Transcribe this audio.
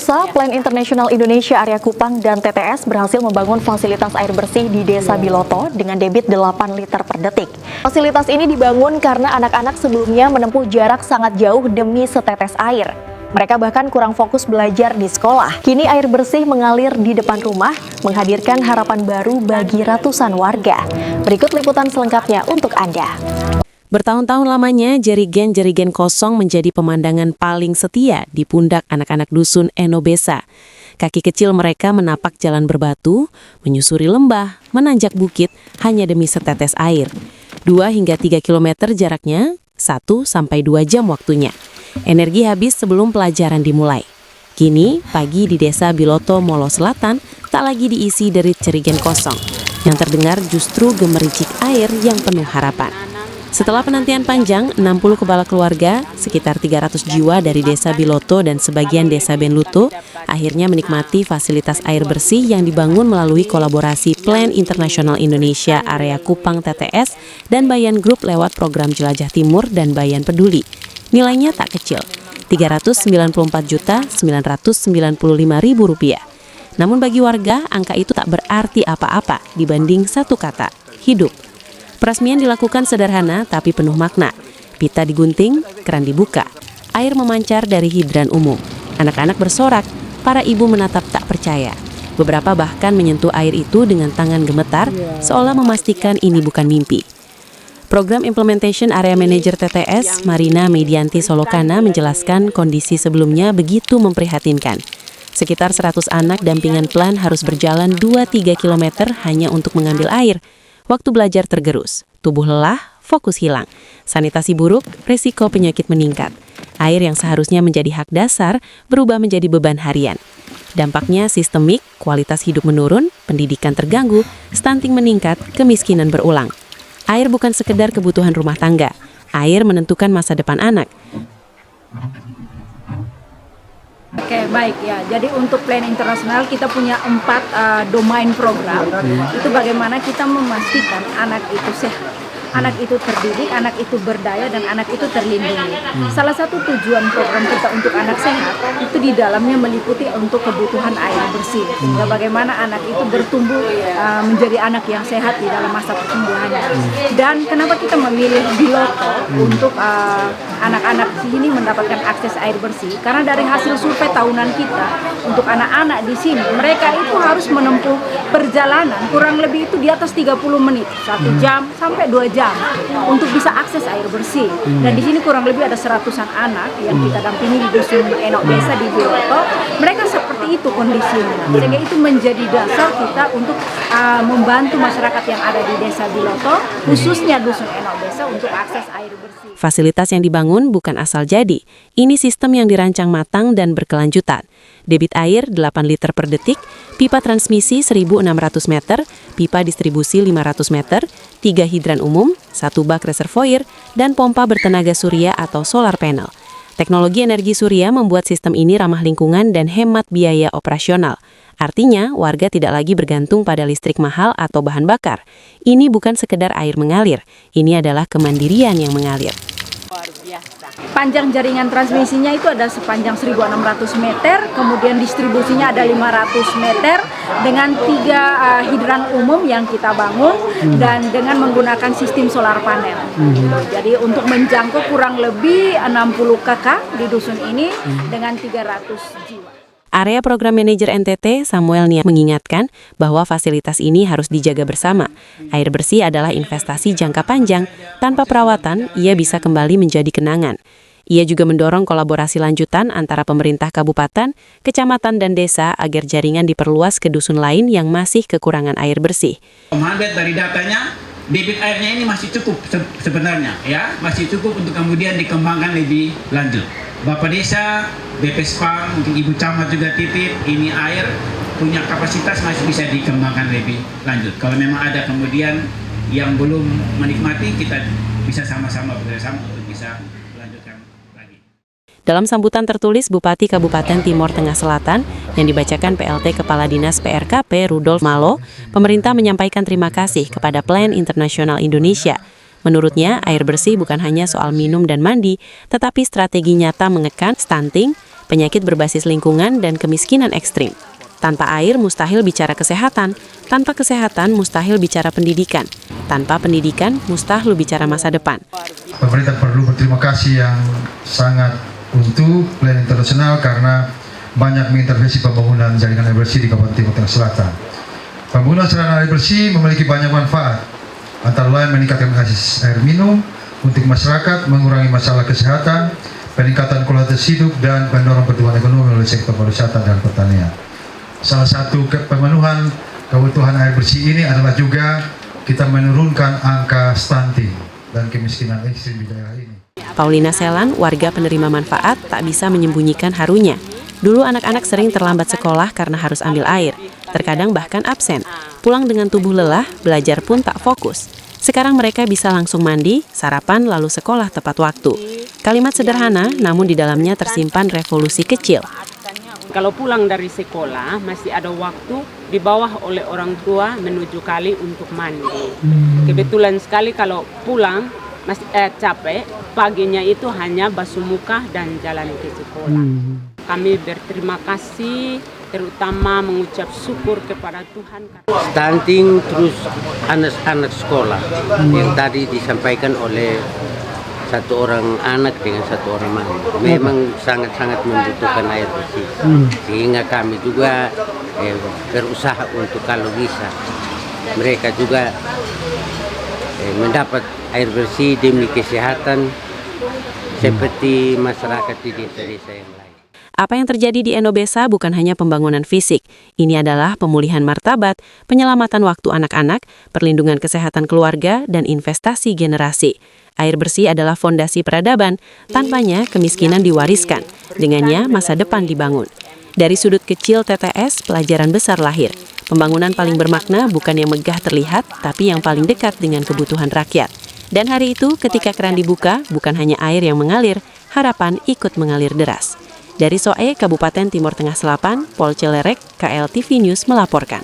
Pemirsa, Plan Internasional Indonesia Area Kupang dan TTS berhasil membangun fasilitas air bersih di Desa Biloto dengan debit 8 liter per detik. Fasilitas ini dibangun karena anak-anak sebelumnya menempuh jarak sangat jauh demi setetes air. Mereka bahkan kurang fokus belajar di sekolah. Kini air bersih mengalir di depan rumah, menghadirkan harapan baru bagi ratusan warga. Berikut liputan selengkapnya untuk Anda. Bertahun-tahun lamanya, jerigen-jerigen kosong menjadi pemandangan paling setia di pundak anak-anak dusun Enobesa. Kaki kecil mereka menapak jalan berbatu, menyusuri lembah, menanjak bukit hanya demi setetes air. 2 hingga 3 kilometer jaraknya, 1 sampai 2 jam waktunya. Energi habis sebelum pelajaran dimulai. Kini, pagi di Desa Biloto, Molo Selatan tak lagi diisi dari jerigen kosong. Yang terdengar justru gemericik air yang penuh harapan. Setelah penantian panjang, 60 kepala keluarga, sekitar 300 jiwa dari Desa Biloto dan sebagian Desa Benluto, akhirnya menikmati fasilitas air bersih yang dibangun melalui kolaborasi Plan Internasional Indonesia Area Kupang TTS dan Bayan Group lewat program Jelajah Timur dan Bayan Peduli. Nilainya tak kecil, Rp394.995.000. Namun bagi warga, angka itu tak berarti apa-apa dibanding satu kata, hidup. Peresmian dilakukan sederhana tapi penuh makna. Pita digunting, keran dibuka. Air memancar dari hidran umum. Anak-anak bersorak, para ibu menatap tak percaya. Beberapa bahkan menyentuh air itu dengan tangan gemetar, seolah memastikan ini bukan mimpi. Program Implementation Area Manager TTS, Marina Medianti Solokana menjelaskan kondisi sebelumnya begitu memprihatinkan. Sekitar 100 anak dampingan Plan harus berjalan 2-3 km hanya untuk mengambil air. Waktu belajar tergerus, tubuh lelah, fokus hilang. Sanitasi buruk, risiko penyakit meningkat. Air yang seharusnya menjadi hak dasar berubah menjadi beban harian. Dampaknya sistemik, kualitas hidup menurun, pendidikan terganggu, stunting meningkat, kemiskinan berulang. Air bukan sekedar kebutuhan rumah tangga. Air menentukan masa depan anak. Oke, baik ya. Jadi untuk Plan Internasional kita punya 4 domain program. Itu bagaimana kita memastikan anak itu sehat, anak itu terdidik, anak itu berdaya, dan anak itu terlindungi. Salah satu tujuan program kita untuk anak sehat itu di dalamnya meliputi untuk kebutuhan air bersih. Sehingga bagaimana anak itu bertumbuh menjadi anak yang sehat di dalam masa pertumbuhannya. Dan kenapa kita memilih Biloto untuk anak-anak sini mendapatkan akses air bersih? Karena dari hasil survei tahunan kita untuk anak-anak di sini, mereka itu harus menempuh perjalanan kurang lebih itu di atas 30 menit, 1 jam sampai 2 jam untuk bisa akses air bersih. Dan di sini kurang lebih ada 100-an anak yang kita dampingi di dusun Enobesa di Biloto. Mereka seperti itu kondisinya. Sehingga itu menjadi dasar kita untuk membantu masyarakat yang ada di Desa Biloto, khususnya dusun Enobesa, untuk akses air bersih. Fasilitas yang dibangun bukan asal jadi. Ini sistem yang dirancang matang dan berkelanjutan. Debit air 8 liter per detik, pipa transmisi 1.600 meter, pipa distribusi 500 meter, 3 hidran umum, 1 bak reservoir, dan pompa bertenaga surya atau solar panel. Teknologi energi surya membuat sistem ini ramah lingkungan dan hemat biaya operasional. Artinya, warga tidak lagi bergantung pada listrik mahal atau bahan bakar. Ini bukan sekedar air mengalir, ini adalah kemandirian yang mengalir. Panjang jaringan transmisinya itu ada sepanjang 1.600 meter, kemudian distribusinya ada 500 meter dengan 3 hidran umum yang kita bangun dan dengan menggunakan sistem solar panel. Jadi untuk menjangkau kurang lebih 60 kakak di dusun ini dengan 300 jiwa. Area Program Manajer NTT, Samuel Nia, mengingatkan bahwa fasilitas ini harus dijaga bersama. Air bersih adalah investasi jangka panjang. Tanpa perawatan, ia bisa kembali menjadi kenangan. Ia juga mendorong kolaborasi lanjutan antara pemerintah kabupaten, kecamatan, dan desa agar jaringan diperluas ke dusun lain yang masih kekurangan air bersih. Melihat dari datanya, debit airnya ini masih cukup sebenarnya, ya, masih cukup untuk kemudian dikembangkan lebih lanjut. Bapak Desa, BP Spam, mungkin Ibu Camat juga titip, ini air punya kapasitas masih bisa dikembangkan lebih lanjut. Kalau memang ada kemudian yang belum menikmati, kita bisa sama-sama bekerjasama untuk bisa melanjutkan lagi. Dalam sambutan tertulis Bupati Kabupaten Timor Tengah Selatan yang dibacakan PLT Kepala Dinas PRKP Rudolf Malo, pemerintah menyampaikan terima kasih kepada Plan Internasional Indonesia. Menurutnya, air bersih bukan hanya soal minum dan mandi, tetapi strategi nyata mengekang stunting, penyakit berbasis lingkungan, dan kemiskinan ekstrim. Tanpa air mustahil bicara kesehatan, tanpa kesehatan mustahil bicara pendidikan, tanpa pendidikan mustahil bicara masa depan. Pemerintah perlu berterima kasih yang sangat untuk Plan Internasional karena banyak mengintervensi pembangunan jaringan air bersih di Kabupaten Timur Tengah Selatan. Pembangunan saluran air bersih memiliki banyak manfaat, antara lain meningkatkan akses air minum untuk masyarakat, mengurangi masalah kesehatan, peningkatan kualitas hidup, dan mendorong pertumbuhan ekonomi melalui sektor pariwisata dan pertanian. Salah satu pemenuhan kebutuhan air bersih ini adalah juga kita menurunkan angka stunting dan kemiskinan ekstrim di daerah ini. Paulina Selan, warga penerima manfaat, tak bisa menyembunyikan harunya. Dulu anak-anak sering terlambat sekolah karena harus ambil air, terkadang bahkan absen. Pulang dengan tubuh lelah, belajar pun tak fokus. Sekarang mereka bisa langsung mandi, sarapan, lalu sekolah tepat waktu. Kalimat sederhana, namun di dalamnya tersimpan revolusi kecil. Kalau pulang dari sekolah, masih ada waktu dibawa oleh orang tua menuju kali untuk mandi. Kebetulan sekali kalau pulang, masih capek, paginya itu hanya basuh muka dan jalan ke sekolah. Kami berterima kasih, terutama mengucap syukur kepada Tuhan. Stunting terus anak-anak sekolah yang tadi disampaikan oleh satu orang anak dengan satu orang mama memang sangat-sangat membutuhkan air bersih, sehingga kami juga berusaha untuk kalau bisa mereka juga mendapat air bersih demi kesehatan seperti masyarakat di desa-desa yang lain. Apa yang terjadi di Enobesa bukan hanya pembangunan fisik. Ini adalah pemulihan martabat, penyelamatan waktu anak-anak, perlindungan kesehatan keluarga, dan investasi generasi. Air bersih adalah fondasi peradaban, tanpanya kemiskinan diwariskan, dengannya masa depan dibangun. Dari sudut kecil TTS, pelajaran besar lahir. Pembangunan paling bermakna bukan yang megah terlihat, tapi yang paling dekat dengan kebutuhan rakyat. Dan hari itu, ketika keran dibuka, bukan hanya air yang mengalir, harapan ikut mengalir deras. Dari Soe, Kabupaten Timur Tengah Selatan, Pol Celerek, KL TV News melaporkan.